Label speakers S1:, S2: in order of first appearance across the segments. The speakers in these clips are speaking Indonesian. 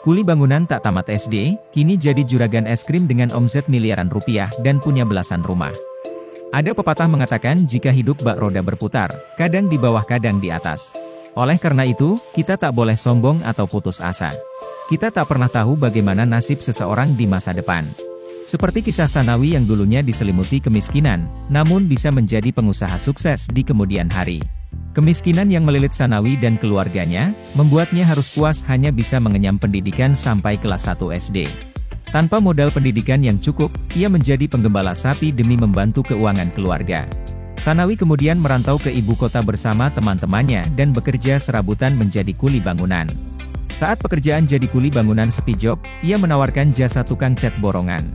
S1: Kuli bangunan tak tamat SD, kini jadi juragan es krim dengan omset miliaran rupiah dan punya belasan rumah. Ada pepatah mengatakan jika hidup bak roda berputar, kadang di bawah kadang di atas. Oleh karena itu, kita tak boleh sombong atau putus asa. Kita tak pernah tahu bagaimana nasib seseorang di masa depan. Seperti kisah Sanawi yang dulunya diselimuti kemiskinan, namun bisa menjadi pengusaha sukses di kemudian hari. Kemiskinan yang melilit Sanawi dan keluarganya, membuatnya harus puas hanya bisa mengenyam pendidikan sampai kelas 1 SD. Tanpa modal pendidikan yang cukup, ia menjadi penggembala sapi demi membantu keuangan keluarga. Sanawi kemudian merantau ke ibu kota bersama teman-temannya dan bekerja serabutan menjadi kuli bangunan. Saat pekerjaan jadi kuli bangunan sepi job, ia menawarkan jasa tukang cat borongan.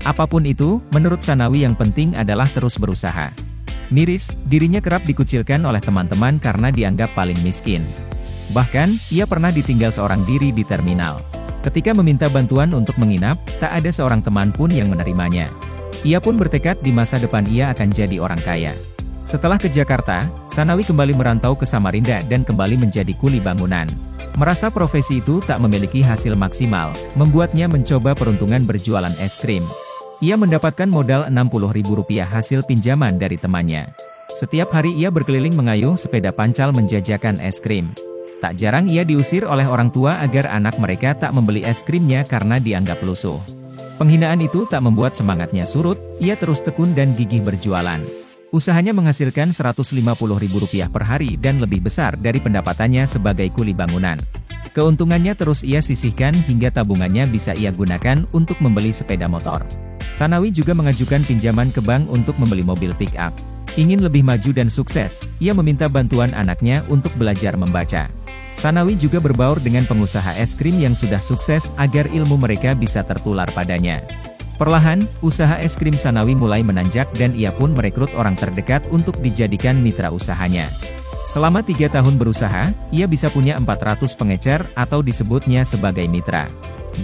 S1: Apapun itu, menurut Sanawi yang penting adalah terus berusaha. Miris, dirinya kerap dikucilkan oleh teman-teman karena dianggap paling miskin. Bahkan, ia pernah ditinggal seorang diri di terminal. Ketika meminta bantuan untuk menginap, tak ada seorang teman pun yang menerimanya. Ia pun bertekad di masa depan ia akan jadi orang kaya. Setelah ke Jakarta, Sanawi kembali merantau ke Samarinda dan kembali menjadi kuli bangunan. Merasa profesi itu tak memiliki hasil maksimal, membuatnya mencoba peruntungan berjualan es krim. Ia mendapatkan modal Rp60.000 hasil pinjaman dari temannya. Setiap hari ia berkeliling mengayuh sepeda pancal menjajakan es krim. Tak jarang ia diusir oleh orang tua agar anak mereka tak membeli es krimnya karena dianggap lusuh. Penghinaan itu tak membuat semangatnya surut, ia terus tekun dan gigih berjualan. Usahanya menghasilkan Rp150.000 per hari dan lebih besar dari pendapatannya sebagai kuli bangunan. Keuntungannya terus ia sisihkan hingga tabungannya bisa ia gunakan untuk membeli sepeda motor. Sanawi juga mengajukan pinjaman ke bank untuk membeli mobil pick-up. Ingin lebih maju dan sukses, ia meminta bantuan anaknya untuk belajar membaca. Sanawi juga berbaur dengan pengusaha es krim yang sudah sukses agar ilmu mereka bisa tertular padanya. Perlahan, usaha es krim Sanawi mulai menanjak dan ia pun merekrut orang terdekat untuk dijadikan mitra usahanya. Selama 3 tahun berusaha, ia bisa punya 400 pengecer atau disebutnya sebagai mitra.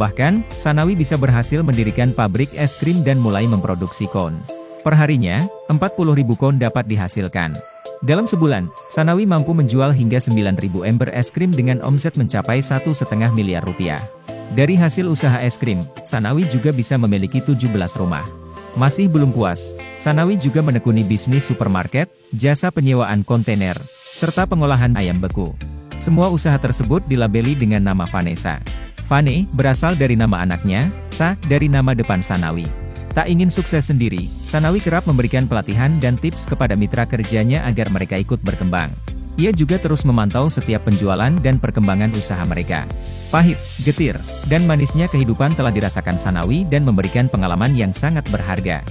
S1: Bahkan, Sanawi bisa berhasil mendirikan pabrik es krim dan mulai memproduksi kon. Perharinya, 40.000 kon dapat dihasilkan. Dalam sebulan, Sanawi mampu menjual hingga 9.000 ember es krim dengan omset mencapai Rp1,5 miliar. Dari hasil usaha es krim, Sanawi juga bisa memiliki 17 rumah. Masih belum puas, Sanawi juga menekuni bisnis supermarket, jasa penyewaan kontainer, serta pengolahan ayam beku. Semua usaha tersebut dilabeli dengan nama Vanessa. Vane berasal dari nama anaknya, Sa dari nama depan Sanawi. Tak ingin sukses sendiri, Sanawi kerap memberikan pelatihan dan tips kepada mitra kerjanya agar mereka ikut berkembang. Ia juga terus memantau setiap penjualan dan perkembangan usaha mereka. Pahit, getir, dan manisnya kehidupan telah dirasakan Sanawi dan memberikan pengalaman yang sangat berharga.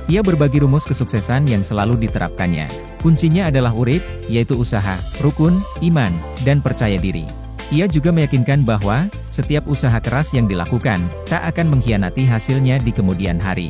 S1: Ia berbagi rumus kesuksesan yang selalu diterapkannya. Kuncinya adalah urip, yaitu usaha, rukun, iman, dan percaya diri. Ia juga meyakinkan bahwa, setiap usaha keras yang dilakukan, tak akan mengkhianati hasilnya di kemudian hari.